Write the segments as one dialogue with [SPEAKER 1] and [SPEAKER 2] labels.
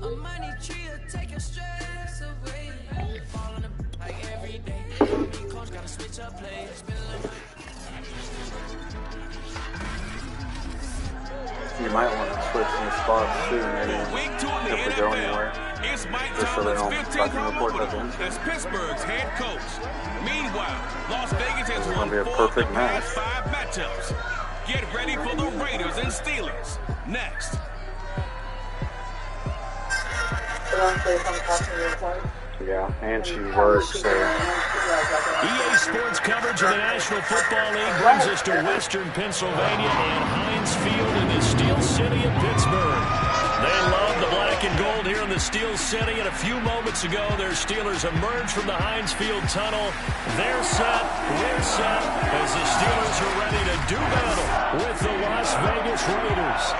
[SPEAKER 1] A money tree will take your stress away. Fall on the like every day. Call me coach, gotta switch up plays. Spend a little money.
[SPEAKER 2] You might want to switch some spots too, maybe if we go anywhere.
[SPEAKER 3] It's Mike
[SPEAKER 2] Just so they
[SPEAKER 3] Tomlin's
[SPEAKER 2] don't
[SPEAKER 3] 15th
[SPEAKER 2] fucking
[SPEAKER 3] home
[SPEAKER 2] report
[SPEAKER 3] opener
[SPEAKER 2] nothing.
[SPEAKER 3] as Pittsburgh's head coach. Meanwhile, Las Vegas has won
[SPEAKER 2] Gonna be a
[SPEAKER 3] 4 of the
[SPEAKER 2] perfect match.
[SPEAKER 3] past 5 matchups. Get ready for the Raiders and Steelers next.
[SPEAKER 2] Yeah, and she works, so
[SPEAKER 4] EA Sports coverage of the National Football League brings us to Western Pennsylvania and Heinz Field in the Steel City of Pittsburgh. They love the black and gold here in the Steel City, and a few moments ago, their Steelers emerged from the Heinz Field tunnel. They're set, we're set, as the Steelers are ready to do battle with the Las Vegas Raiders.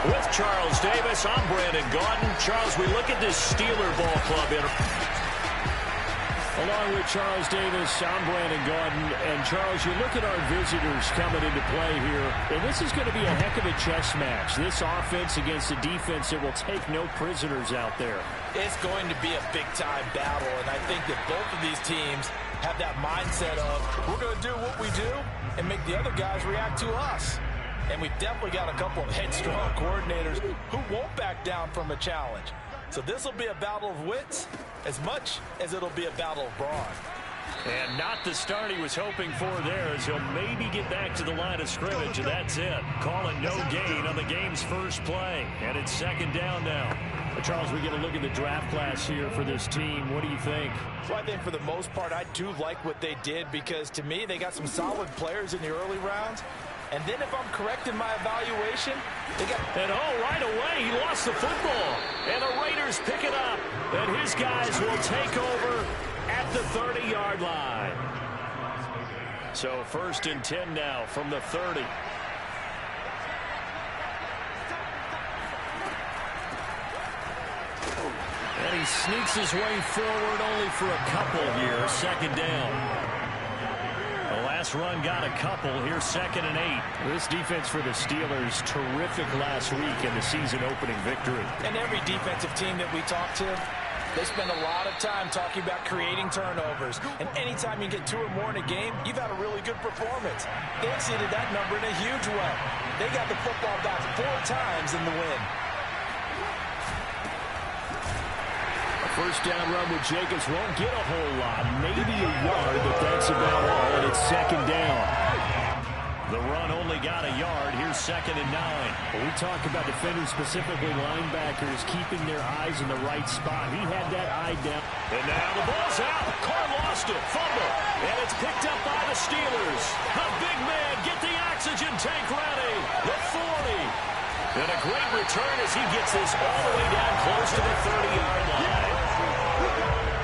[SPEAKER 4] With Charles Davis, I'm Brandon Gaudin. Charles, we look at this Steeler ball club in. Along with Charles Davis, I'm Brandon Gaudin. And Charles, you look at our visitors coming into play here, and this is going to be a heck of a chess match. This offense against a defense that will take no prisoners out there.
[SPEAKER 5] It's going to be a big-time battle, and I think that both of these teams have that mindset of, we're going to do what we do and make the other guys react to us. And we've definitely got a couple of headstrong coordinators who won't back down from a challenge. So this will be a battle of wits as much as it'll be a battle of brawn.
[SPEAKER 4] And not the start he was hoping for there, as he'll maybe get back to the line of scrimmage, and that's it. Call it no gain on the game's first play. And it's second down now. Charles, we get a look at the draft class here for this team. What do you think?
[SPEAKER 5] Well, I think for the most part, I do like what they did, because to me, they got some solid players in the early rounds. And then if I'm correct in my evaluation, they got...
[SPEAKER 4] And right away, he lost the football. And the Raiders pick it up. And his guys will take over at the 30-yard line. So 1st and 10 now from the 30. And he sneaks his way forward only for a couple here. Second down. The last run got a couple. Here's 2nd and 8. This defense for the Steelers, terrific last week in the season-opening victory.
[SPEAKER 5] And every defensive team that we talk to, they spend a lot of time talking about creating turnovers. And anytime you get 2 or more in a game, you've had a really good performance. They exceeded that number in a huge way. They got the football back 4 times in the win.
[SPEAKER 4] First down run with Jacobs won't get a whole lot. Maybe a yard, but that's about all. And it's second down. The run only got a yard. Here's 2nd and 9. Well, we talk about defenders, specifically linebackers, keeping their eyes in the right spot. He had that eye down. And now the ball's out. Carr lost it. Fumble. And it's picked up by the Steelers. A big man. Get the oxygen tank ready. The 40. And a great return as he gets this all the way down close to the 30-yard line.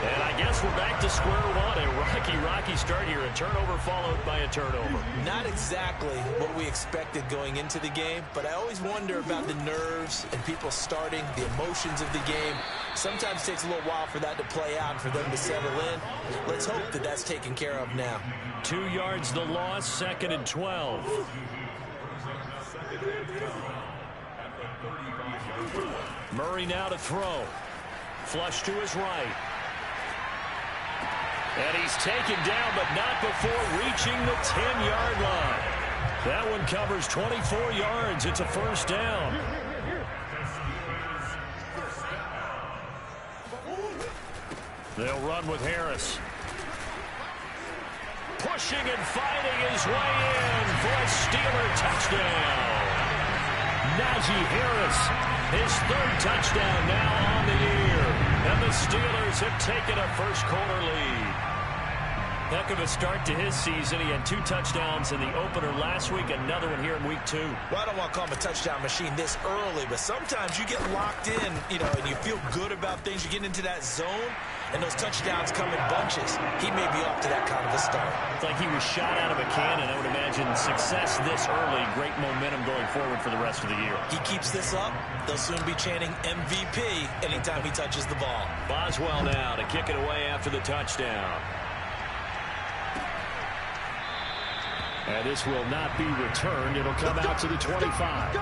[SPEAKER 4] And I guess we're back to square one. A rocky start here. A turnover followed by a turnover.
[SPEAKER 5] Not exactly what we expected going into the game, but I always wonder about the nerves and people starting, the emotions of the game. Sometimes it takes a little while for that to play out and for them to settle in. Let's hope that that's taken care of now.
[SPEAKER 4] 2 yards the loss, 2nd and 12. Murray now to throw. Flush to his right. And he's taken down, but not before reaching the 10-yard line. That one covers 24 yards. It's a first down. They'll run with Harris. Pushing and fighting his way in for a Steeler touchdown. Najee Harris, his 3rd touchdown now on the year. And the Steelers have taken a first-quarter lead. Heck of a start to his season. He had 2 touchdowns in the opener last week, another one here in week 2.
[SPEAKER 5] Well, I don't want to call him a touchdown machine this early, but sometimes you get locked in, and you feel good about things. You get into that zone, and those touchdowns come in bunches. He may be off to that kind of a start.
[SPEAKER 4] It's like he was shot out of a cannon. I would imagine success this early, great momentum going forward for the rest of the year.
[SPEAKER 5] He keeps this up, they'll soon be chanting MVP anytime he touches the ball.
[SPEAKER 4] Boswell now to kick it away after the touchdown. And this will not be returned. It'll come out to the 25.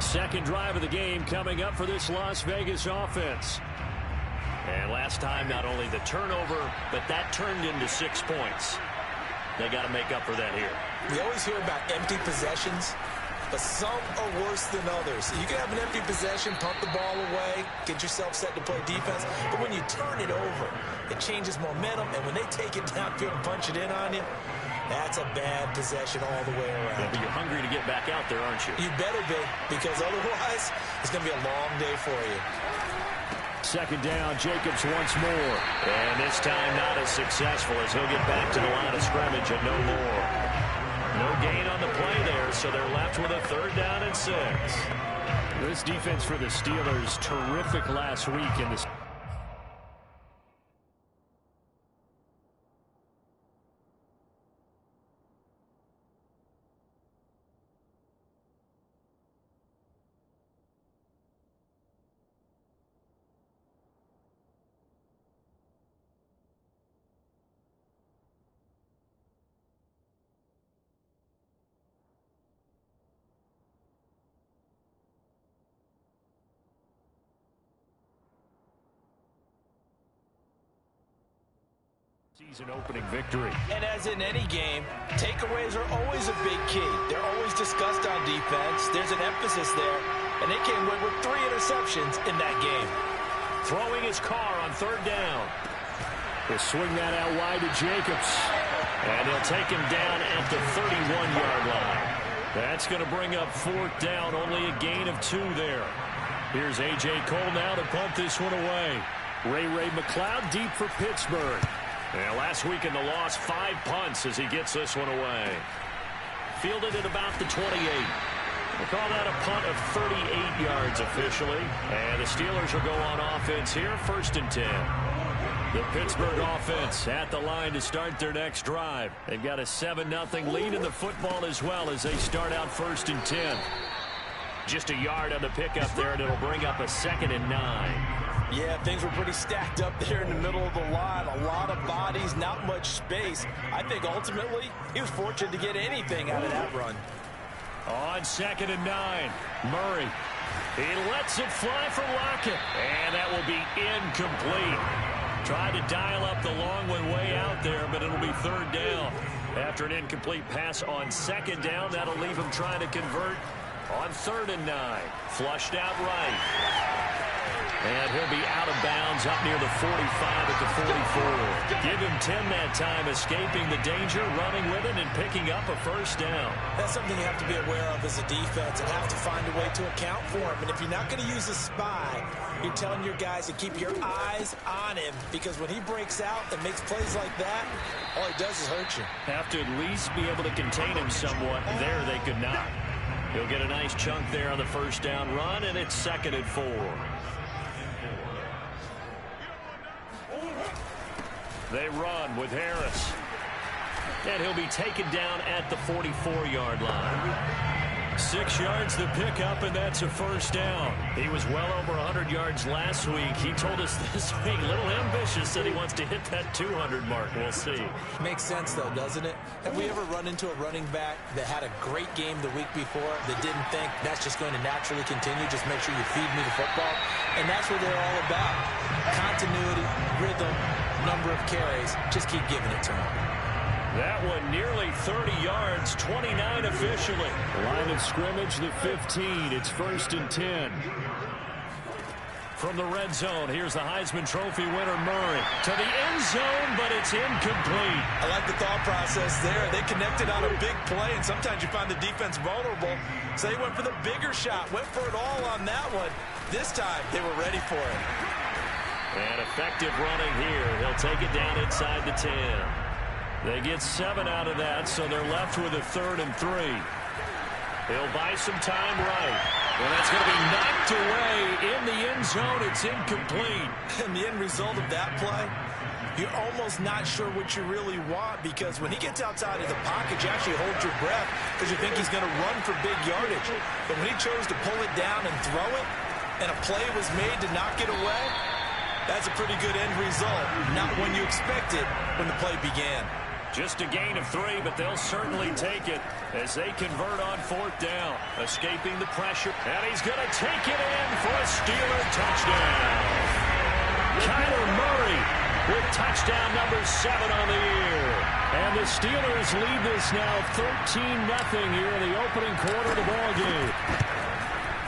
[SPEAKER 4] Second drive of the game coming up for this Las Vegas offense. And last time, not only the turnover, but that turned into 6 points. They got to make up for that here.
[SPEAKER 5] We always hear about empty possessions, but some are worse than others. You can have an empty possession, pump the ball away, get yourself set to play defense, but when you turn it over, it changes momentum, and when they take it downfield and punch it in on you, that's a bad possession all the way around.
[SPEAKER 4] Yeah, but you're hungry to get back out there, aren't you?
[SPEAKER 5] You better be, because otherwise, it's going to be a long day for you.
[SPEAKER 4] Second down, Jacobs once more. And this time not as successful as he'll get back to the line of scrimmage and no more. No gain on the play there, so they're left with a 3rd down and 6. This defense for the Steelers, terrific last week in this. Season opening victory.
[SPEAKER 5] And as in any game, takeaways are always a big key. They're always discussed on defense. There's an emphasis there, and they came away with 3 interceptions in that game.
[SPEAKER 4] Throwing his car on 3rd down. He'll swing that out wide to Jacobs. And he'll take him down at the 31-yard line. That's going to bring up 4th down, only a gain of 2 there. Here's A.J. Cole now to punt this one away. Ray McCloud deep for Pittsburgh. And last week in the loss, 5 punts as he gets this one away. Fielded at about the 28. We'll call that a punt of 38 yards officially. And the Steelers will go on offense here, 1st and 10. The Pittsburgh offense at the line to start their next drive. They've got a 7-0 lead in the football as well as they start out 1st and 10. Just a yard on the pickup there, and it'll bring up a 2nd and 9.
[SPEAKER 5] Yeah, things were pretty stacked up there in the middle of the line. A lot of bodies, not much space. I think ultimately he was fortunate to get anything out of that run.
[SPEAKER 4] On 2nd and 9, Murray. He lets it fly for Lockett, and that will be incomplete. Tried to dial up the long one way out there, but it'll be 3rd down. After an incomplete pass on 2nd down, that'll leave him trying to convert on 3rd and 9. Flushed out right. And he'll be out of bounds up near the 45 at the 44. Give him 10 that time, escaping the danger, running with it, and picking up a 1st down.
[SPEAKER 5] That's something you have to be aware of as a defense and have to find a way to account for him. And if you're not going to use a spy, you're telling your guys to keep your eyes on him, because when he breaks out and makes plays like that, all he does is hurt you.
[SPEAKER 4] Have to at least be able to contain him somewhat. There they could not. He'll get a nice chunk there on the 1st down run, and it's 2nd and 4. They run with Harris. And he'll be taken down at the 44-yard line. 6 yards to pick up, and that's a 1st down. He was well over 100 yards last week. He told us this week, a little ambitious, that he wants to hit that 200 mark. We'll see.
[SPEAKER 5] Makes sense, though, doesn't it? Have we ever run into a running back that had a great game the week before that didn't think that's just going to naturally continue? Just make sure you feed me the football. And that's what they're all about. Continuity, rhythm, number of carries. Just keep giving it to him.
[SPEAKER 4] That one nearly 30 yards, 29 officially. Line of scrimmage, the 15. It's 1st and 10. From the red zone, here's the Heisman Trophy winner, Murray. To the end zone, but it's incomplete.
[SPEAKER 5] I like the thought process there. They connected on a big play, and sometimes you find the defense vulnerable. So they went for the bigger shot, went for it all on that one. This time, they were ready for it.
[SPEAKER 4] And effective running here. He'll take it down inside the 10. They get 7 out of that, so they're left with a 3rd and 3. He'll buy some time right. And that's going to be knocked away in the end zone. It's incomplete.
[SPEAKER 5] And the end result of that play, you're almost not sure what you really want, because when he gets outside of the pocket, you actually hold your breath because you think he's going to run for big yardage. But when he chose to pull it down and throw it, and a play was made to knock it away, that's a pretty good end result. Not when you expect it when the play began.
[SPEAKER 4] Just a gain of 3, but they'll certainly take it as they convert on 4th down. Escaping the pressure, and he's going to take it in for a Steeler touchdown. Kyler Murray with touchdown number 7 on the year. And the Steelers lead this now 13-0 here in the opening quarter of the ballgame.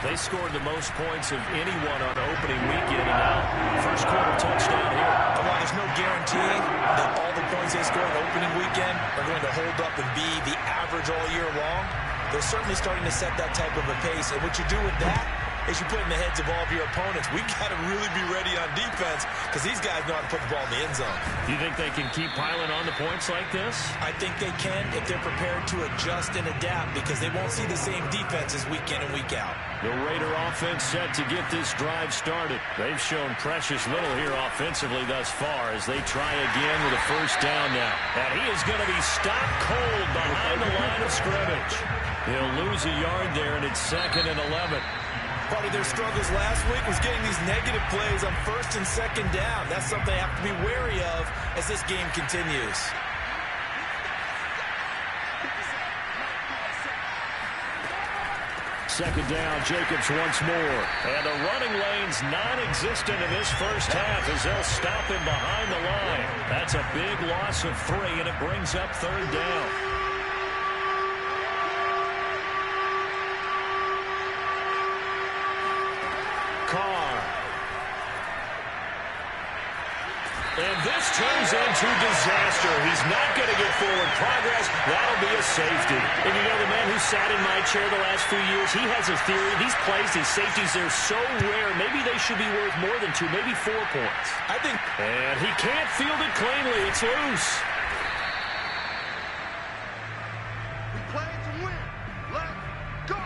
[SPEAKER 4] They scored the most points of anyone on opening weekend, and now first quarter touchdown here.
[SPEAKER 5] Well, there's no guarantee that all the points they score on opening weekend are going to hold up and be the average all year long. They're certainly starting to set that type of a pace, and what you do with that is you put in the heads of all of your opponents. We got to really be ready on defense because these guys know how to put the ball in the end zone.
[SPEAKER 4] You think they can keep piling on the points like this?
[SPEAKER 5] I think they can if they're prepared to adjust and adapt because they won't see the same defenses week in and week out.
[SPEAKER 4] The Raider offense set to get this drive started. They've shown precious little here offensively thus far as they try again with a first down now. And he is going to be stopped cold behind the line of scrimmage. He'll lose a yard there, and it's 2nd and 11.
[SPEAKER 5] Part of their struggles last week was getting these negative plays on 1st and 2nd down. That's something they have to be wary of as this game continues.
[SPEAKER 4] Second down, Jacobs once more. And the running lane's non-existent in this first half as they'll stop him behind the line. That's a big loss of 3, and it brings up 3rd down. Carr. And this turns into disaster. He's not going to get forward progress. That'll be a safety. And you know, the man who sat in my chair the last few years, he has a theory. These plays, these safeties, they're so rare. Maybe they should be worth more than 2, maybe 4 points.
[SPEAKER 5] I think.
[SPEAKER 4] And he can't field it cleanly. It's loose.
[SPEAKER 6] We play to win. Let's go.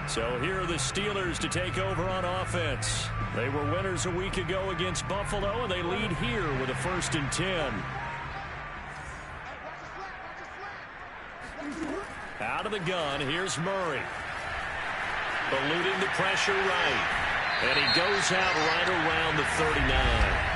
[SPEAKER 4] So here are the Steelers to take over on offense. They were winners a week ago against Buffalo, and they lead here with a 1st and 10. Out of the gun, here's Murray. Eluding the pressure right. And he goes out right around the 39.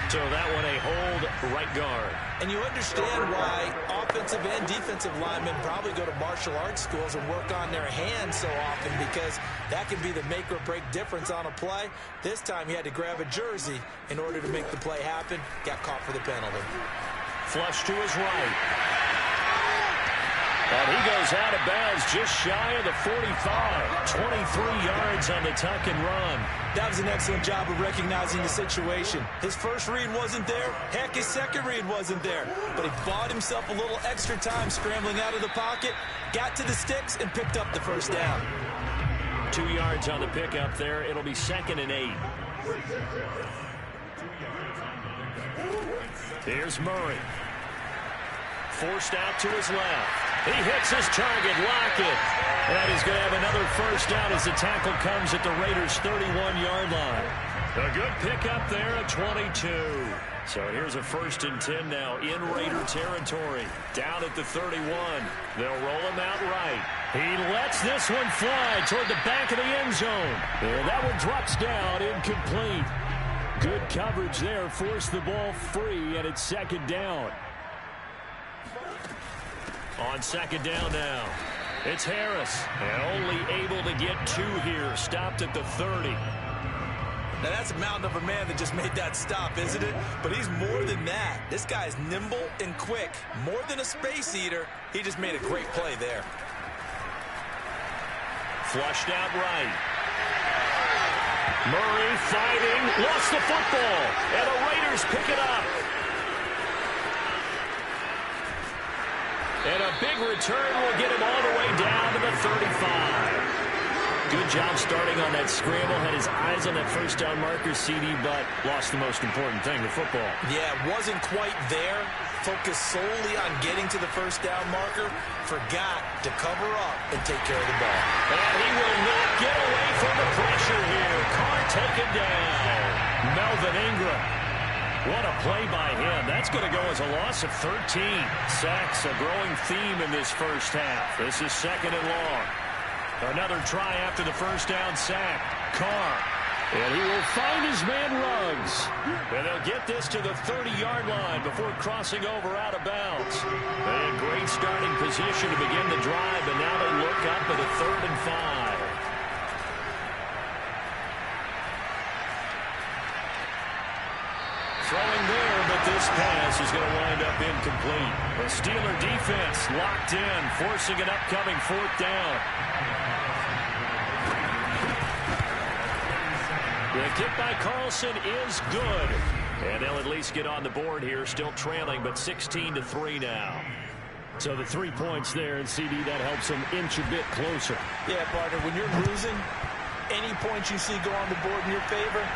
[SPEAKER 4] So that one a hold right guard.
[SPEAKER 5] And you understand why offensive and defensive linemen probably go to martial arts schools and work on their hands so often because that can be the make or break difference on a play. This time he had to grab a jersey in order to make the play happen. Got caught for the penalty.
[SPEAKER 4] Flush to his right. And he goes out of bounds just shy of the 45. 23 yards on the tuck and run.
[SPEAKER 5] That was an excellent job of recognizing the situation. His first read wasn't there. Heck, his second read wasn't there. But he bought himself a little extra time scrambling out of the pocket, got to the sticks, and picked up the first down.
[SPEAKER 4] 2 yards on the pickup there. It'll be 2nd and 8. Here's Murray. Forced out to his left. He hits his target, Lockett. And he's going to have another first down as the tackle comes at the Raiders' 31-yard line. A good pickup there at 22. So here's a 1st and 10 now in Raider territory. Down at the 31. They'll roll him out right. He lets this one fly toward the back of the end zone. And that one drops down incomplete. Good coverage there. Forced the ball free, and it's 2nd down. On 2nd down now, it's Harris. And only able to get 2 here. Stopped at the 30.
[SPEAKER 5] Now that's a mountain of a man that just made that stop, isn't it? But he's more than that. This guy's nimble and quick. More than a space eater. He just made a great play there.
[SPEAKER 4] Flushed out right. Murray fighting. Lost the football. And the Raiders pick it up. And a big return will get him all the way down to the 35. Good job starting on that scramble. Had his eyes on that first down marker, CD, but lost the most important thing, the football.
[SPEAKER 5] Yeah, wasn't quite there. Focused solely on getting to the first down marker. Forgot to cover up and take care of the ball.
[SPEAKER 4] And he will not get away from the pressure here. Carr taken down. Melvin Ingram. What a play by him. That's going to go as a loss of 13. Sacks, a growing theme in this first half. This is 2nd and long. Another try after the first down sack. Carr. And he will find his man Ruggs. And they'll get this to the 30-yard line before crossing over out of bounds. They had great starting position to begin the drive, and now they look up at a 3rd and 5. Throwing there, but this pass is going to wind up incomplete. The Steeler defense locked in, forcing an upcoming 4th down. The kick by Carlson is good. And they'll at least get on the board here, still trailing, but 16-3 now. So the 3 points there, and CD, that helps them inch a bit closer.
[SPEAKER 5] Yeah, partner, when you're losing, any points you see go on the board in your favor,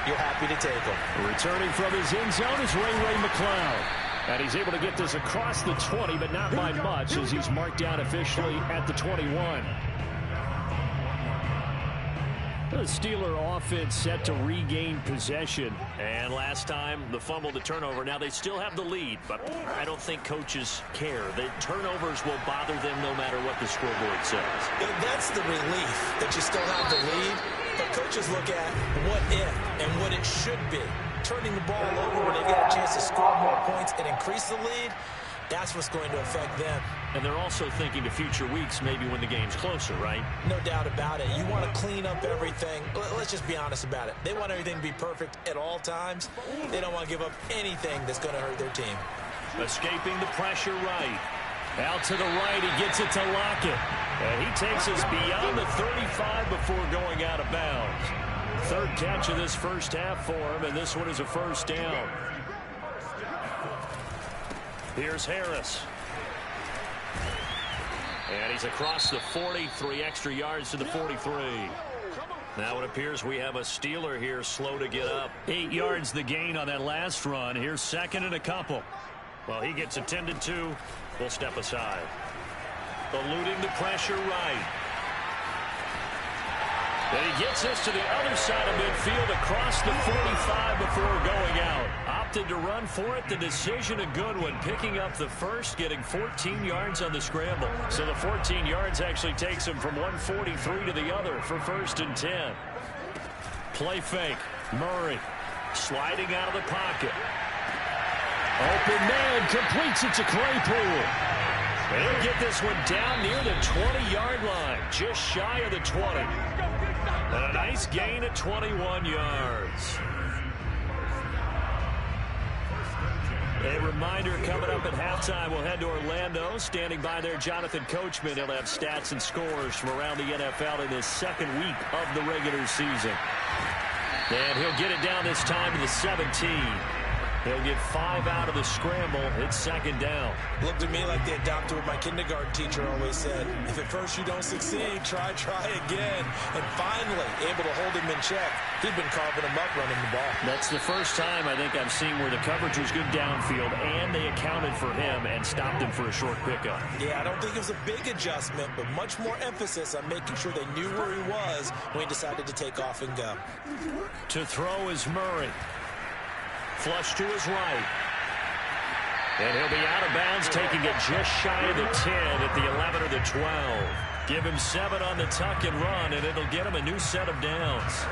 [SPEAKER 5] you're happy to take them.
[SPEAKER 4] Returning from his end zone is Ray McCloud. And he's able to get this across the 20, but not by much, as he's marked down officially at the 21. The Steeler offense set to regain possession. And last time, the fumble, the turnover. Now they still have the lead, but I don't think coaches care. The turnovers will bother them no matter what the scoreboard says.
[SPEAKER 5] That's the relief that you still have the lead. But coaches look at what if and what it should be. Turning the ball over when they get a chance to score more points and increase the lead, that's what's going to affect them.
[SPEAKER 4] And they're also thinking to future weeks, maybe when the game's closer, right?
[SPEAKER 5] No doubt about it. You want to clean up everything. Let's just be honest about it. They want everything to be perfect at all times. They don't want to give up anything that's going to hurt their team.
[SPEAKER 4] Escaping the pressure right. Out to the right, he gets it to Lockett. And he takes us beyond the 35 before going out of bounds. 3rd catch of this first half for him, and this one is a 1st down. Here's Harris. And he's across the 40, 3 extra yards to the 43. Now it appears we have a Steeler here slow to get up. 8 yards the gain on that last run. Here's 2nd and a couple. Well, he gets attended to. We'll step aside. Eluding the pressure right. And he gets us to the other side of midfield across the 45 before going out. Opted to run for it. The decision a good one. Picking up the first, getting 14 yards on the scramble. So the 14 yards actually takes him from 143 to the other for 1st and 10. Play fake. Murray sliding out of the pocket. Open man, completes it to Claypool. They'll get this one down near the 20-yard line, just shy of the 20. And a nice gain of 21 yards. A reminder coming up at halftime, we'll head to Orlando. Standing by there, Jonathan Coachman. He'll have stats and scores from around the NFL in his 2nd week of the regular season. And he'll get it down this time to the 17. He'll get 5 out of the scramble. It's 2nd down.
[SPEAKER 5] Looked to me like they adopted what my kindergarten teacher always said. If at first you don't succeed, try again. And finally, able to hold him in check. He'd been carving him up running the ball.
[SPEAKER 4] That's the first time I think I've seen where the coverage was good downfield, and they accounted for him and stopped him for a short pickup.
[SPEAKER 5] Yeah, I don't think it was a big adjustment, but much more emphasis on making sure they knew where he was when he decided to take off and go.
[SPEAKER 4] To throw is Murray. Flush to his right. And he'll be out of bounds, taking it just shy of the 10 at the 11 or the 12. Give him 7 on the tuck and run, and it'll get him a new set of downs.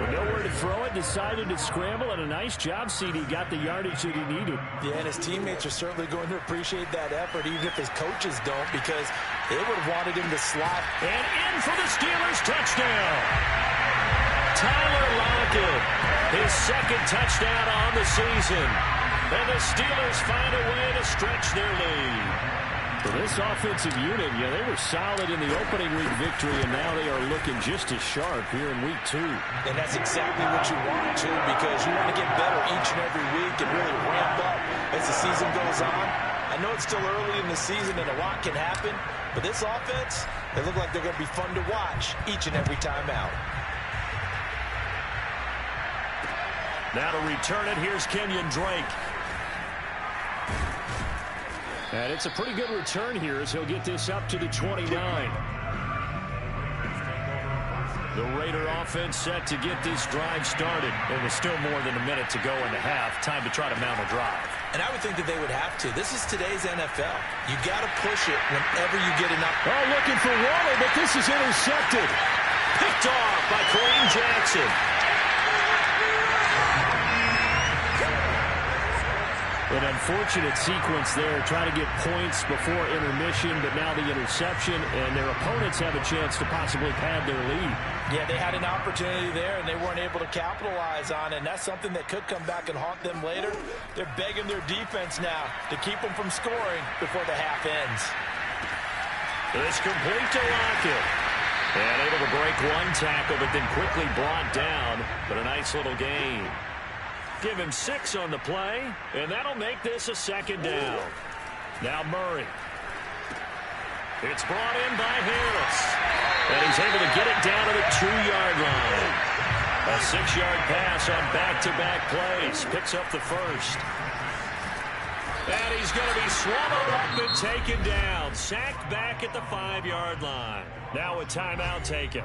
[SPEAKER 4] But nowhere to throw it, decided to scramble, and a nice job, CD. Got the yardage that he needed.
[SPEAKER 5] Yeah, and his teammates are certainly going to appreciate that effort, even if his coaches don't, because they would have wanted him to slot.
[SPEAKER 4] And in for the Steelers touchdown. Tyler Lockett, his 2nd touchdown on the season. And the Steelers find a way to stretch their lead. For this offensive unit, yeah, they were solid in the opening week victory, and now they are looking just as sharp here in week 2.
[SPEAKER 5] And that's exactly what you want, too, because you want to get better each and every week and really ramp up as the season goes on. I know it's still early in the season and a lot can happen, but this offense, they look like they're going to be fun to watch each and every time out.
[SPEAKER 4] Now to return it, here's Kenyon Drake. And it's a pretty good return here as he'll get this up to the 29. The Raider offense set to get this drive started. There was still more than a minute to go in the half. Time to try to mount a drive.
[SPEAKER 5] And I would think that they would have to. This is today's NFL. You got to push it whenever you get enough.
[SPEAKER 4] Oh, looking for Waller, but this is intercepted. Picked off by Kareem Jackson. An unfortunate sequence there, trying to get points before intermission, but now the interception, and their opponents have a chance to possibly pad their lead.
[SPEAKER 5] Yeah, they had an opportunity there, and they weren't able to capitalize on it, and that's something that could come back and haunt them later. They're begging their defense now to keep them from scoring before the half ends.
[SPEAKER 4] It's complete to Lockett. And able to break one tackle, but then quickly brought down, but a nice little gain. Give him 6 on the play, and that'll make this a second down. Now Murray. It's brought in by Harris. And he's able to get it down to the 2-yard line. A 6-yard pass on back-to-back plays. Picks up the first. And he's going to be swallowed up and taken down. Sacked back at the 5-yard line. Now a timeout taken.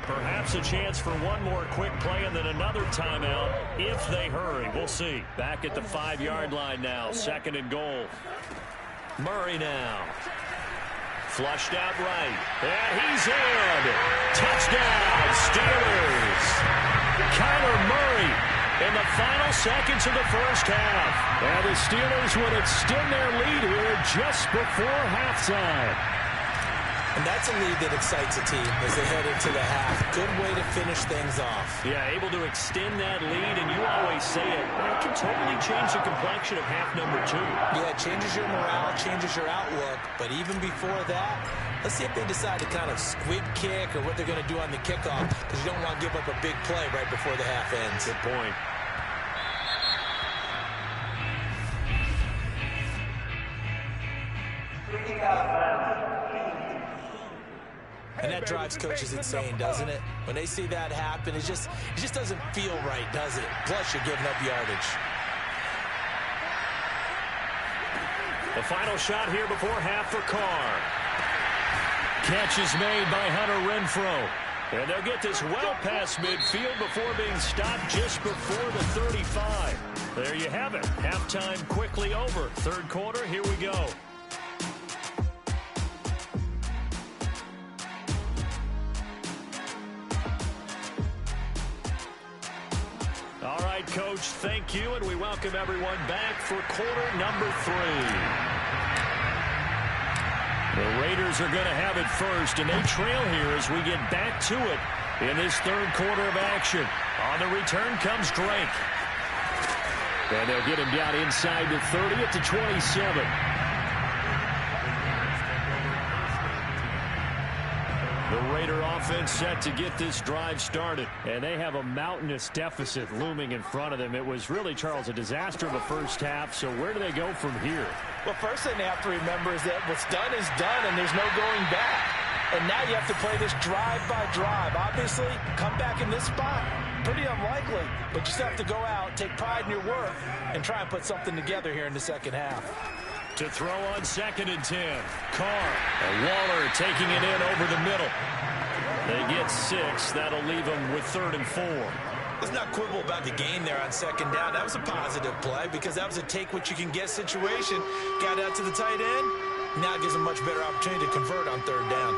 [SPEAKER 4] Perhaps a chance for one more quick play and then another timeout if they hurry. We'll see. Back at the 5-yard line now. 2nd and goal. Murray now. Flushed out right. And he's in. Touchdown, Steelers. Kyler Murray in the final seconds of the first half. And the Steelers would extend their lead here just before halftime.
[SPEAKER 5] And that's a lead that excites a team as they head into the half. Good way to finish things off.
[SPEAKER 4] Yeah, able to extend that lead, and you always say it can totally change the complexion of half number 2.
[SPEAKER 5] Yeah, it changes your morale, changes your outlook. But even before that, let's see if they decide to kind of squib kick or what they're going to do on the kickoff, because you don't want to give up a big play right before the half ends.
[SPEAKER 4] Good point.
[SPEAKER 5] And that drives coaches insane, doesn't it? When they see that happen, it just doesn't feel right, does it? Plus, you're giving up yardage.
[SPEAKER 4] The final shot here before half for Carr. Catch is made by Hunter Renfrow. And they'll get this well past midfield before being stopped just before the 35. There you have it. Halftime quickly over. 3rd quarter, here we go. All right, Coach, thank you, and we welcome everyone back for quarter number 3. The Raiders are going to have it first, and they trail here as we get back to it in this 3rd quarter of action. On the return comes Drake. And they'll get him down inside the 30 at the 27. The Raider offense set to get this drive started. And they have a mountainous deficit looming in front of them. It was really, Charles, a disaster in the first half. So where do they go from here?
[SPEAKER 5] Well, first thing they have to remember is that what's done is done, and there's no going back. And now you have to play this drive by drive. Obviously, come back in this spot, pretty unlikely. But you still have to go out, take pride in your work, and try and put something together here in the second half.
[SPEAKER 4] To throw on 2nd and 10. Carr. And Waller taking it in over the middle. They get 6. That'll leave them with 3rd and 4.
[SPEAKER 5] Let's not quibble about the gain there on 2nd down. That was a positive play because that was a take-what-you-can-get situation. Got out to the tight end. Now it gives them a much better opportunity to convert on 3rd down.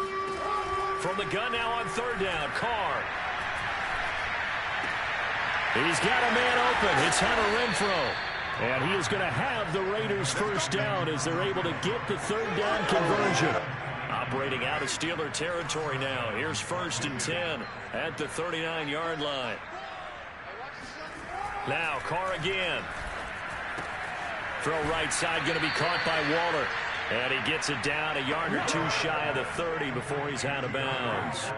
[SPEAKER 4] From the gun now on 3rd down. Carr. He's got a man open. It's Hunter Renfrow. And he is going to have the Raiders' first down as they're able to get the 3rd down conversion. Operating out of Steeler territory now. Here's 1st and 10 at the 39-yard line. Now Carr again. Throw right side going to be caught by Waller. And he gets it down a yard or 2 shy of the 30 before he's out of bounds.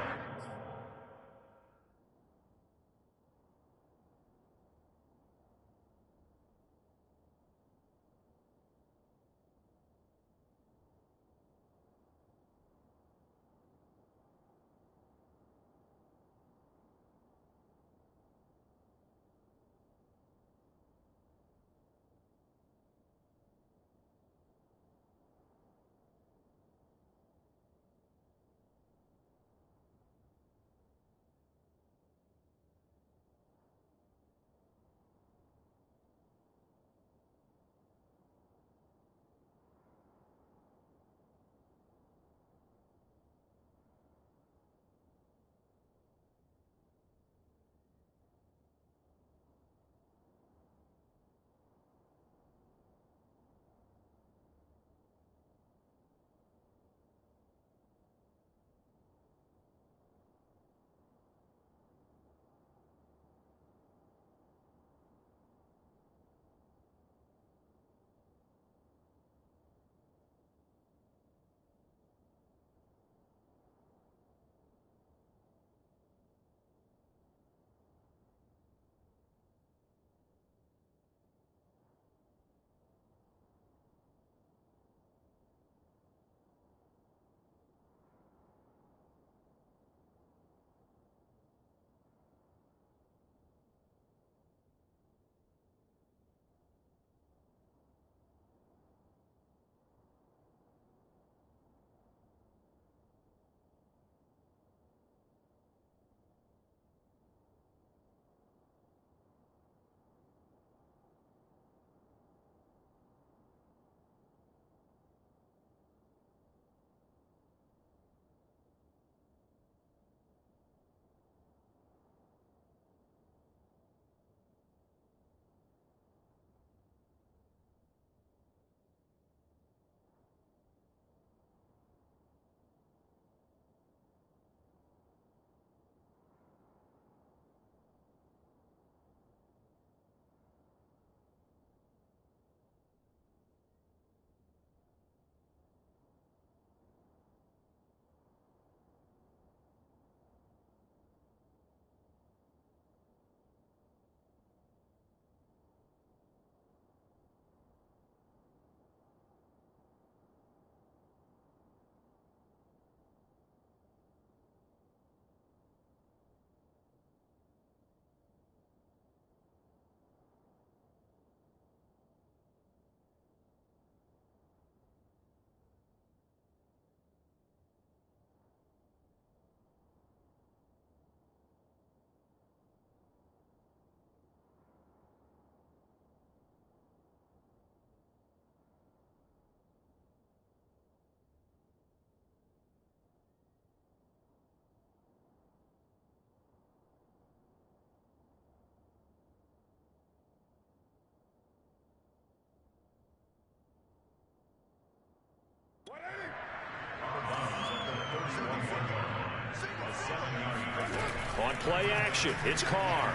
[SPEAKER 4] On play action, it's Carr.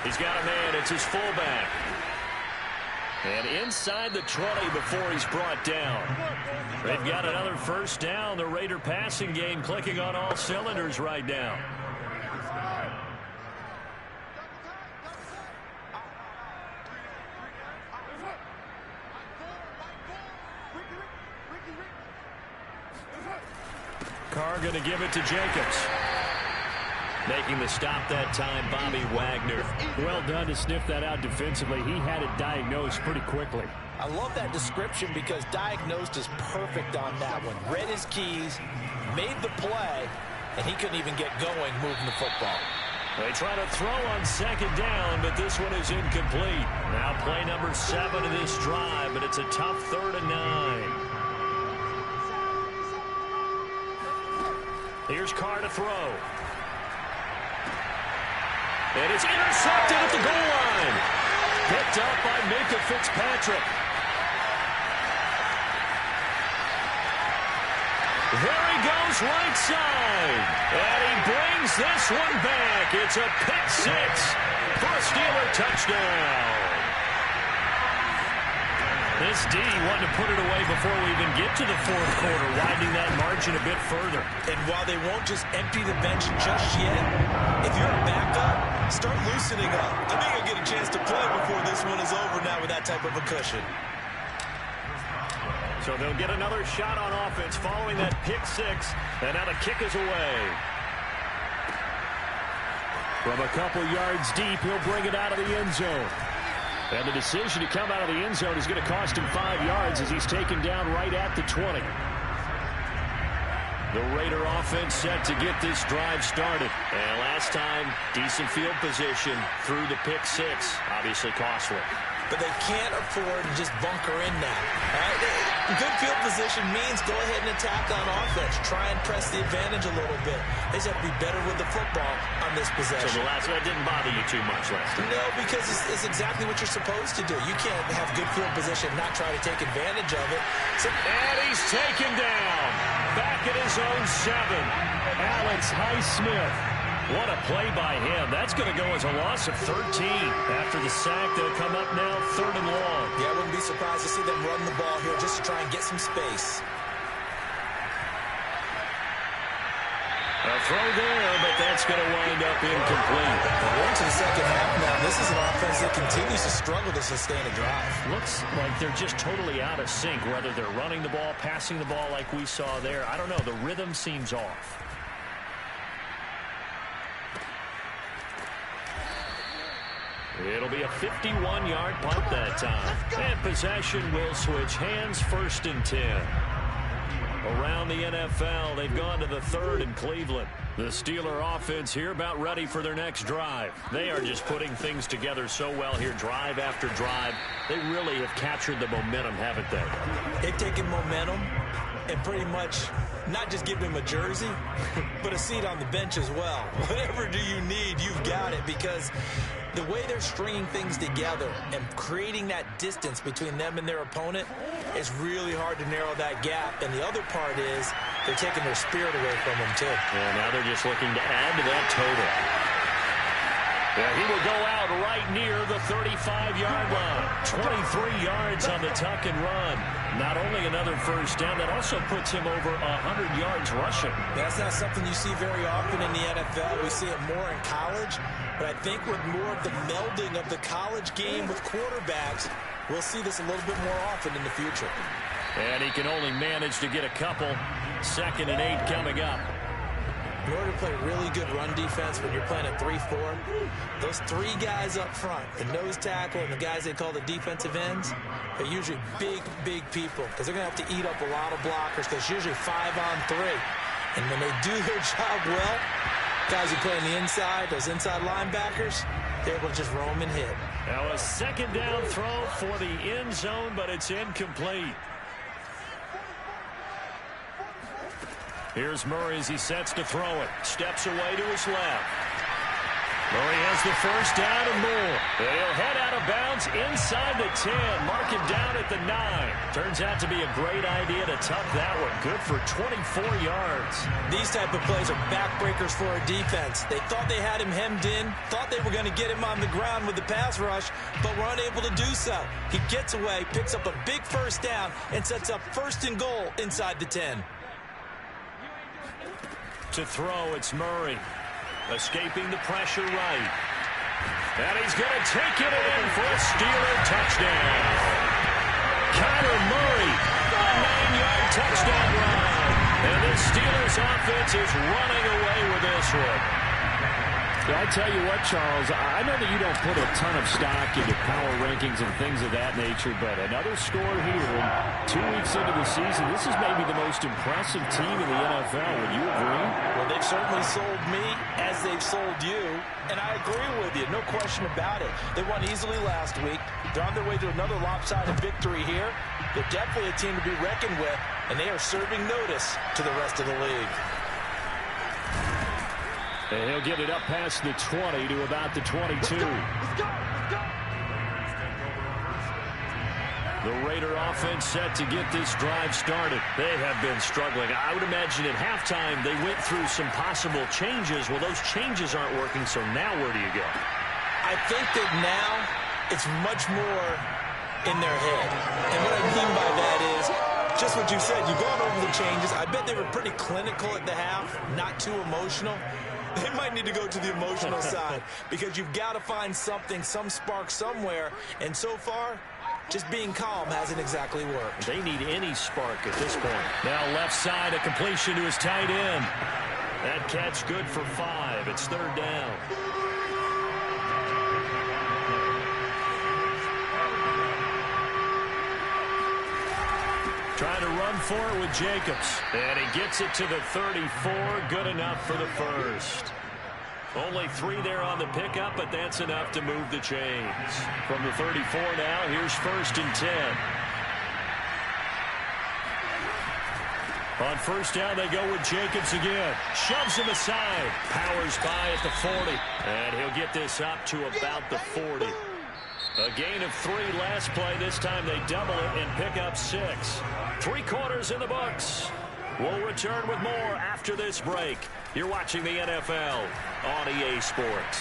[SPEAKER 4] He's got a man. It's his fullback. And inside the 20 before he's brought down. They've got another first down. The Raider passing game clicking on all cylinders right now. Carr going to give it to Jacobs. Making the stop that time, Bobby Wagner.
[SPEAKER 7] Well done to sniff that out defensively. He had it diagnosed pretty quickly.
[SPEAKER 5] I love that description because diagnosed is perfect on that one. Read his keys, made the play, and he couldn't even get going moving the football.
[SPEAKER 4] They try to throw on second down, but this one is incomplete. Now play number 7 of this drive, but it's a tough 3rd and 9. Here's Carr to throw. And it's intercepted at the goal line. Picked up by Minkah Fitzpatrick. There he goes right side. And he brings this one back. It's a pick 6 for a Steeler touchdown. This D wanted to put it away before we even get to the 4th quarter, widening that margin a bit further.
[SPEAKER 5] And while they won't just empty the bench just yet, if you're a backup, start loosening up. I think you'll get a chance to play before this one is over now with that type of a cushion.
[SPEAKER 4] So they'll get another shot on offense following that pick 6, and now the kick is away.
[SPEAKER 7] From a couple yards deep, he'll bring it out of the end zone. And the decision to come out of the end zone is going to cost him 5 yards as he's taken down right at the 20.
[SPEAKER 4] The Raider offense set to get this drive started. And last time, decent field position through the pick 6. Obviously costly.
[SPEAKER 5] But they can't afford to just bunker in now. Right? Good field position means go ahead and attack on offense. Try and press the advantage a little bit. They just have to be better with the football on this possession.
[SPEAKER 4] So the last one didn't bother you too much last time?
[SPEAKER 5] No, because it's exactly what you're supposed to do. You can't have good field position and not try to take advantage of it.
[SPEAKER 4] And he's taken down. Back at his own 7. Alex Highsmith. What a play by him. That's going to go as a loss of 13. After the sack, they'll come up now 3rd and long.
[SPEAKER 5] Yeah, I wouldn't be surprised to see them run the ball here just to try and get some space.
[SPEAKER 4] A throw there, but that's going to wind up incomplete.
[SPEAKER 5] We're into the second half now. This is an offense that continues to struggle to sustain a drive.
[SPEAKER 4] Looks like they're just totally out of sync, whether they're running the ball, passing the ball like we saw there. I don't know. The rhythm seems off. It'll be a 51-yard punt that time. And possession will switch hands, 1st and 10. Around the NFL, they've gone to the 3rd in Cleveland. The Steeler offense here about ready for their next drive. They are just putting things together so well here, drive after drive. They really have captured the momentum, haven't they?
[SPEAKER 5] They've taken momentum and pretty much not just give him a jersey, but a seat on the bench as well. Whatever do you need, you've got it, because the way they're stringing things together and creating that distance between them and their opponent is really hard to narrow that gap. And the other part is they're taking their spirit away from them, too.
[SPEAKER 4] And now they're just looking to add to that total. Yeah, he will go out right near the 35-yard line. 23 yards on the tuck and run. Not only another first down, that also puts him over 100 yards rushing.
[SPEAKER 5] That's not something you see very often in the NFL. We see it more in college. But I think with more of the melding of the college game with quarterbacks, we'll see this a little bit more often in the future.
[SPEAKER 4] And he can only manage to get a couple. 2nd and 8 coming up.
[SPEAKER 5] In order to play really good run defense when you're playing a 3-4, those 3 guys up front, the nose tackle and the guys they call the defensive ends, they're usually big, big people because they're going to have to eat up a lot of blockers because it's usually 5-on-3. And when they do their job well, guys who play on the inside, those inside linebackers, they're able to just roam and hit.
[SPEAKER 4] Now a 2nd down throw for the end zone, but it's incomplete. Here's Murray as he sets to throw it. Steps away to his left.
[SPEAKER 7] Murray has the first down and more. And he'll head out of bounds inside the 10. Mark him down at the 9. Turns out to be a great idea to tuck that one. Good for 24 yards.
[SPEAKER 5] These type of plays are backbreakers for a defense. They thought they had him hemmed in, thought they were going to get him on the ground with the pass rush, but were unable to do so. He gets away, picks up a big first down, and sets up 1st and goal inside the 10.
[SPEAKER 7] To throw, it's Murray. Escaping the pressure right. And he's going to take it in for a Steeler touchdown. Kyler Murray, a 9-yard touchdown run. And the Steelers offense is running away with this one.
[SPEAKER 4] Yeah, I tell you what, Charles, I know that you don't put a ton of stock into power rankings and things of that nature, but another score here, and 2 weeks into the season, this is maybe the most impressive team in the NFL. Would you agree?
[SPEAKER 5] Well, they've certainly sold me as they've sold you, and I agree with you, no question about it. They won easily last week. They're on their way to another lopsided victory here. They're definitely a team to be reckoned with, and they are serving notice to the rest of the league.
[SPEAKER 7] And he'll get it up past the 20 to about the 22.
[SPEAKER 6] Let's go.
[SPEAKER 7] The Raider offense set to get this drive started. They have been struggling. I would imagine at halftime they went through some possible changes. Well, those changes aren't working, so now where do you go?
[SPEAKER 5] I think that now it's much more in their head. And what I mean by that is just what you said. You've gone over the changes. I bet they were pretty clinical at the half, not too emotional. They might need to go to the emotional side because you've got to find something, some spark somewhere. And so far, just being calm hasn't exactly worked.
[SPEAKER 7] They need any spark at this point. Now left side, a completion to his tight end. That catch good for 5. It's 3rd down. Trying to run for it with Jacobs. And he gets it to the 34. Good enough for the first. Only 3 there on the pickup, but that's enough to move the chains. From the 34 now, here's 1st and 10. On 1st down, they go with Jacobs again. Shoves him aside. Powers by at the 40. And he'll get this up to about the 40. A gain of 3 last play. This time they double it and pick up 6. 3 quarters in the books. We'll return with more after this break. You're watching the NFL on EA Sports.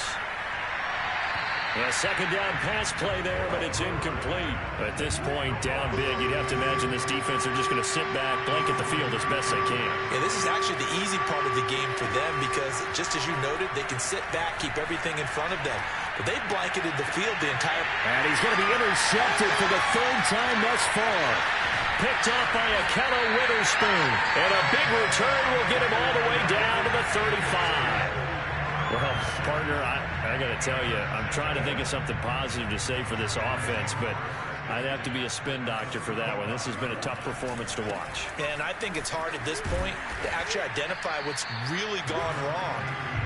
[SPEAKER 7] A 2nd down pass play there, but it's incomplete. At this point, down big, you'd have to imagine this defense are just going to sit back, blanket the field as best they can.
[SPEAKER 5] Yeah, this is actually the easy part of the game for them because, just as you noted, they can sit back, keep everything in front of them. But they've blanketed the field the entire...
[SPEAKER 7] And he's going to be intercepted for the 3rd time thus far. Picked off by Ahkello Witherspoon. And a big return will get him all the way down to the 35. Well, partner, I got to tell you, I'm trying to think of something positive to say for this offense, but I'd have to be a spin doctor for that one. This has been a tough performance to watch.
[SPEAKER 5] And I think it's hard at this point to actually identify what's really gone wrong.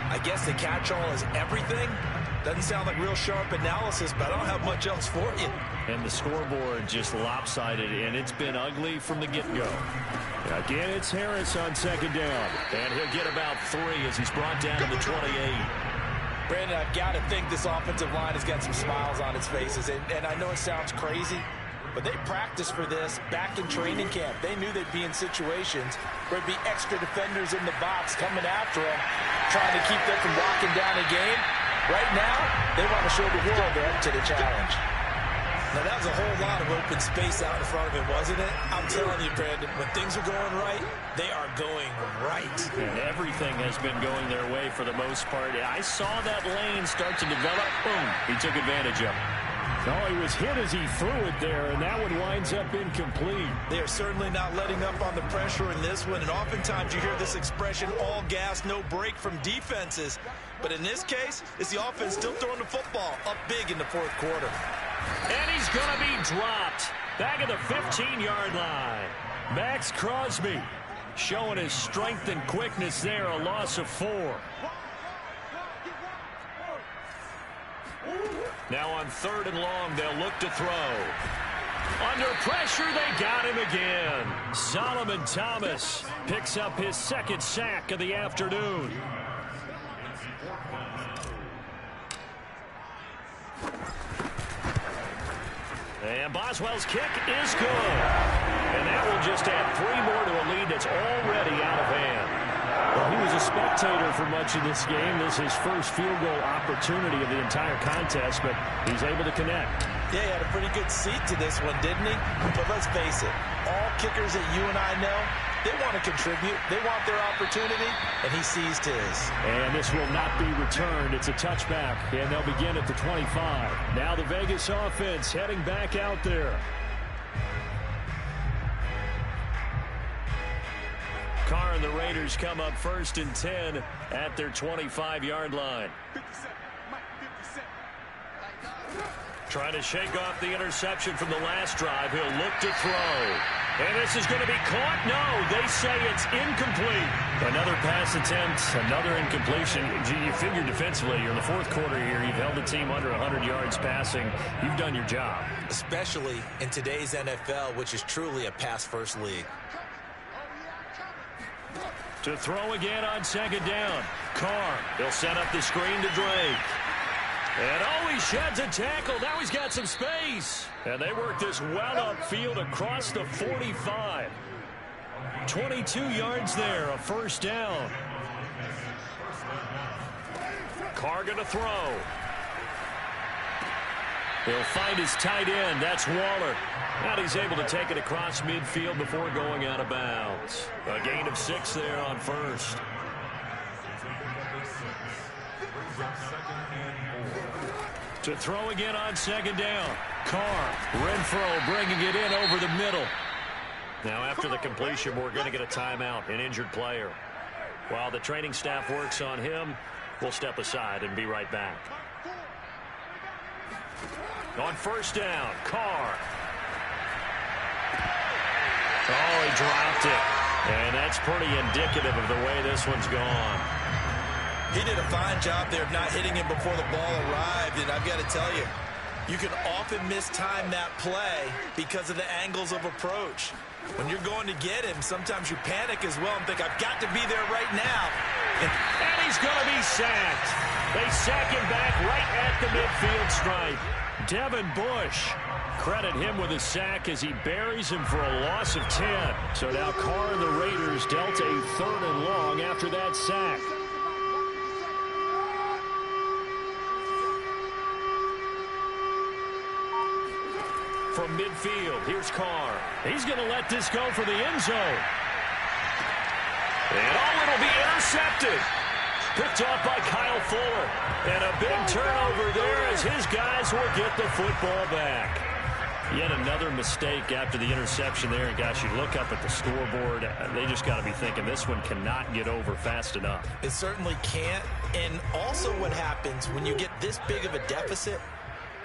[SPEAKER 5] I guess the catch-all is everything. Doesn't sound like real sharp analysis, but I don't have much else for you.
[SPEAKER 7] And the scoreboard just lopsided, and it's been ugly from the get-go. Again, it's Harris on 2nd down. And he'll get about 3 as he's brought down to the 28.
[SPEAKER 5] Brandon, I've got to think this offensive line has got some smiles on its faces. And I know it sounds crazy, but they practiced for this back in training camp. They knew they'd be in situations where it'd be extra defenders in the box coming after them, trying to keep them from locking down a game. Right now, they want to show the world they're up to the challenge. Now, that was a whole lot of open space out in front of him, wasn't it? I'm telling you, Brandon, when things are going right, they are going right.
[SPEAKER 7] And everything has been going their way for the most part. I saw that lane start to develop. Boom. He took advantage of it. No, he was hit as he threw it there, and that one winds up incomplete.
[SPEAKER 5] They are certainly not letting up on the pressure in this one, and oftentimes you hear this expression, all gas, no break from defenses. But in this case, it's the offense still throwing the football up big in the 4th quarter.
[SPEAKER 7] And he's going to be dropped back at the 15-yard line. Max Crosby showing his strength and quickness there, a loss of 4. Now on 3rd and long, they'll look to throw. Under pressure, they got him again. Solomon Thomas picks up his 2nd sack of the afternoon. And Boswell's kick is good. And that will just add 3 more to a lead that's already out of hand.
[SPEAKER 4] Well, he was a spectator for much of this game. This is his first field goal opportunity of the entire contest, but he's able to connect.
[SPEAKER 5] Yeah, he had a pretty good seat to this one, didn't he? But let's face it, all kickers that you and I know, they want to contribute. They want their opportunity, and he seized his.
[SPEAKER 4] And this will not be returned. It's a touchback, and they'll begin at the 25. Now the Vegas offense heading back out there.
[SPEAKER 7] Carr and the Raiders come up 1st and 10 at their 25-yard line. Trying to shake off the interception from the last drive. He'll look to throw. And this is going to be caught. No, they say it's incomplete. Another pass attempt, another incompletion. You figure defensively, you're in the 4th quarter here. You've held the team under 100 yards passing. You've done your job.
[SPEAKER 5] Especially in today's NFL, which is truly a pass-first league.
[SPEAKER 7] To throw again on 2nd down. Carr, he'll set up the screen to Drake. And oh, he sheds a tackle. Now he's got some space. And they work this well upfield across the 45. 22 yards there, a 1st down. Carr going to throw. He'll find his tight end. That's Waller. And he's able to take it across midfield before going out of bounds. A gain of 6 there on 1st. To throw again on 2nd down. Carr, Renfro bringing it in over the middle. Now after the completion, we're going to get a timeout, an injured player. While the training staff works on him, we'll step aside and be right back. On 1st down, Carr. Oh, he dropped it. And that's pretty indicative of the way this one's gone.
[SPEAKER 5] He did a fine job there of not hitting him before the ball arrived, and I've got to tell you, you can often mistime that play because of the angles of approach. When you're going to get him, sometimes you panic as well and think, I've got to be there right now.
[SPEAKER 7] And he's going to be sacked. They sack him back right at the midfield stripe. Devin Bush, credit him with a sack as he buries him for a loss of 10. So now Carr and the Raiders dealt a 3rd and long after that sack. From midfield, here's Carr. He's going to let this go for the end zone. And oh, it'll be intercepted. Picked off by Kyle Fuller. And a big turnover there as his guys will get the football back. Yet another mistake after the interception there. And gosh, you look up at the scoreboard, they just got to be thinking this one cannot get over fast enough.
[SPEAKER 5] It certainly can't. And also what happens when you get this big of a deficit,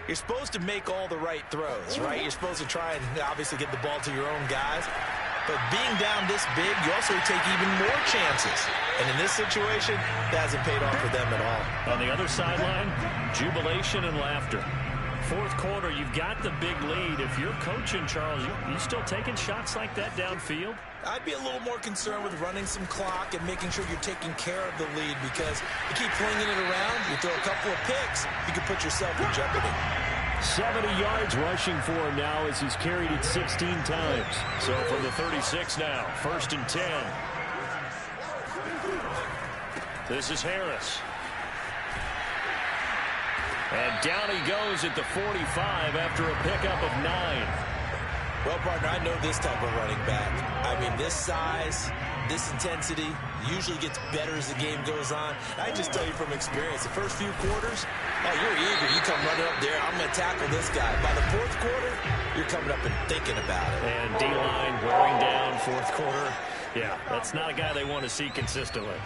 [SPEAKER 5] you're supposed to make all the right throws, right? You're supposed to try and obviously get the ball to your own guys. But being down this big, you also take even more chances. And in this situation, that hasn't paid off for them at all.
[SPEAKER 7] On the other sideline, jubilation and laughter. 4th quarter, you've got the big lead. If you're coaching, Charles, you still taking shots like that downfield?
[SPEAKER 5] I'd be a little more concerned with running some clock and making sure you're taking care of the lead, because you keep flinging it around, you throw a couple of picks, you can put yourself in jeopardy.
[SPEAKER 4] 70 yards rushing for him now as he's carried it 16 times.
[SPEAKER 7] So from the 36 now, 1st and 10. This is Harris. And down he goes at the 45 after a pickup of 9.
[SPEAKER 5] Well, partner, I know this type of running back. I mean, this size, this intensity usually gets better as the game goes on. I just tell you from experience, the first few quarters, oh, you're eager. You come running up there, I'm going to tackle this guy. By the 4th quarter, you're coming up and thinking about it.
[SPEAKER 7] And D-line wearing down 4th quarter. Yeah, that's not a guy they want to see consistently.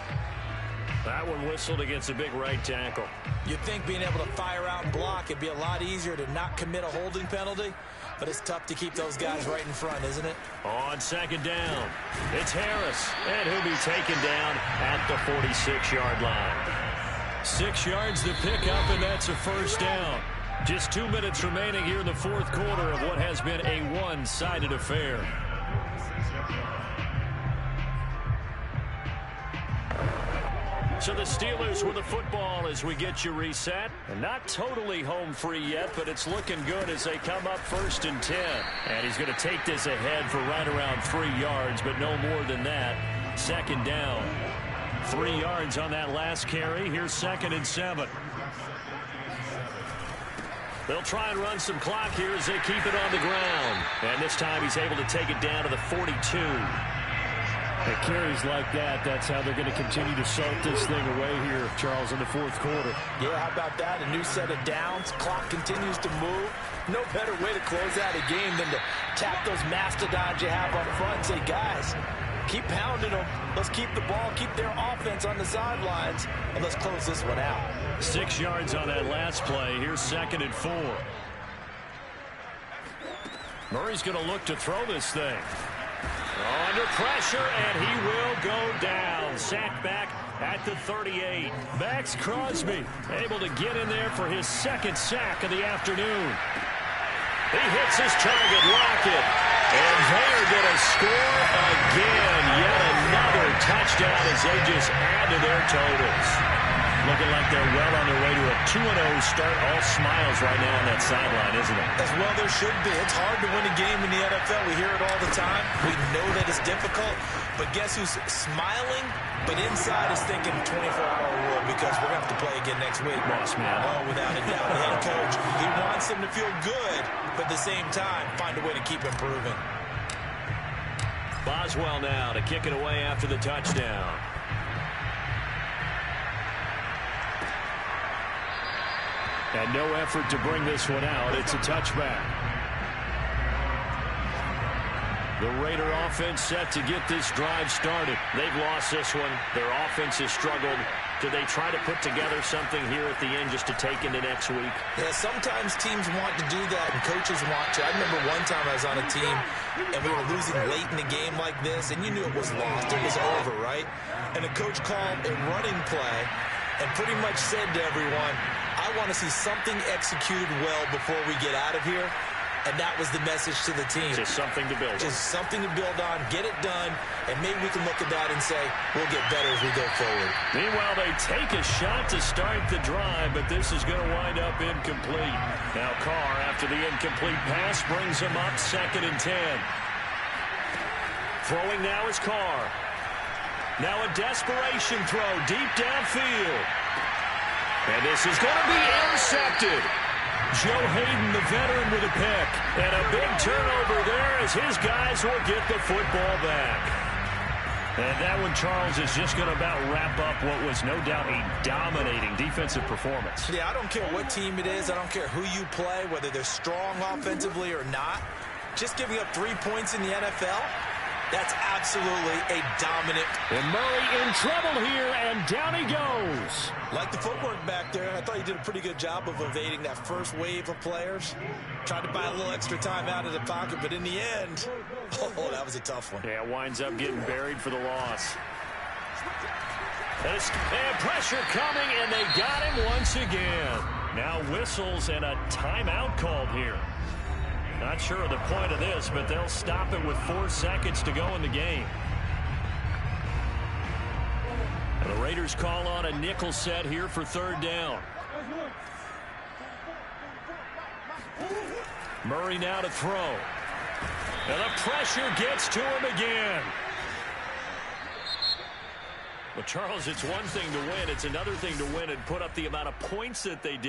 [SPEAKER 7] That one whistled against a big right tackle.
[SPEAKER 5] You'd think being able to fire out and block, it'd be a lot easier to not commit a holding penalty. But it's tough to keep those guys right in front, isn't it?
[SPEAKER 7] On 2nd down, it's Harris. And he'll be taken down at the 46-yard line.
[SPEAKER 4] 6 yards to pick up, and that's a 1st down. Just 2 minutes remaining here in the 4th quarter of what has been a one-sided affair.
[SPEAKER 7] So the Steelers with the football as we get you reset. And not totally home free yet, but it's looking good as they come up 1st and 10. And he's going to take this ahead for right around 3 yards, but no more than that. 2nd down. 3 yards on that last carry. Here's 2nd and 7. They'll try and run some clock here as they keep it on the ground. And this time he's able to take it down to the 42.
[SPEAKER 4] At carries like that, that's how they're going to continue to salt this thing away here, Charles, in the 4th quarter.
[SPEAKER 5] Yeah, how about that? A new set of downs. Clock continues to move. No better way to close out a game than to tap those mastodons you have up front and say, guys, keep pounding them. Let's keep the ball, keep their offense on the sidelines, and let's close this one out.
[SPEAKER 7] 6 yards on that last play. Here's 2nd and 4. Murray's going to look to throw this thing. Under pressure, and he will go down. Sacked back at the 38. Max Crosby able to get in there for his 2nd sack of the afternoon. He hits his target, Lockett. And they are going to score again. Yet another touchdown as they just add to their totals. Looking like they're well on their way to a 2-0 start. All smiles right now on that sideline, isn't it?
[SPEAKER 5] As well there should be. It's hard to win a game in the NFL. We hear it all the time. We know that it's difficult. But guess who's smiling? But inside is thinking 24-hour rule because we're going to have to play again next week.
[SPEAKER 7] Boss man.
[SPEAKER 5] Oh, without a doubt. The head coach, he wants them to feel good, but at the same time, find a way to keep improving.
[SPEAKER 7] Boswell now to kick it away after the touchdown. And no effort to bring this one out. It's a touchback. The Raider offense set to get this drive started. They've lost this one. Their offense has struggled. Do they try to put together something here at the end just to take into next week?
[SPEAKER 5] Yeah, sometimes teams want to do that and coaches want to. I remember one time I was on a team and we were losing late in a game like this and you knew it was lost. It was over, right? And the coach called a running play and pretty much said to everyone, I want to see something executed well before we get out of here. And that was the message to the team.
[SPEAKER 7] Just something to build on.
[SPEAKER 5] Just something to build on, get it done, and maybe we can look at that and say, we'll get better as we go forward.
[SPEAKER 7] Meanwhile, they take a shot to start the drive, but this is going to wind up incomplete. Now Carr, after the incomplete pass, brings him up 2nd and 10. Throwing now is Carr. Now a desperation throw deep downfield. And this is going to be intercepted. Joe Hayden, the veteran, with a pick. And a big turnover there as his guys will get the football back. And that one, Charles, is just going to about wrap up what was no doubt a dominating defensive performance.
[SPEAKER 5] Yeah, I don't care what team it is. I don't care who you play, whether they're strong offensively or not. Just giving up 3 points in the NFL, that's absolutely a dominant.
[SPEAKER 4] And Murray in trouble here, and down he goes.
[SPEAKER 5] Like the footwork back there, I thought he did a pretty good job of evading that first wave of players. Tried to buy a little extra time out of the pocket, but in the end, oh, that was a tough one.
[SPEAKER 7] Yeah, winds up getting buried for the loss. And pressure coming, and they got him once again. Now whistles and a timeout called here. Not sure of the point of this, but they'll stop it with 4 seconds to go in the game. And the Raiders call on a nickel set here for 3rd down. Murray now to throw. And the pressure gets to him again. Well, Charles, it's one thing to win. It's another thing to win and put up the amount of points that they did.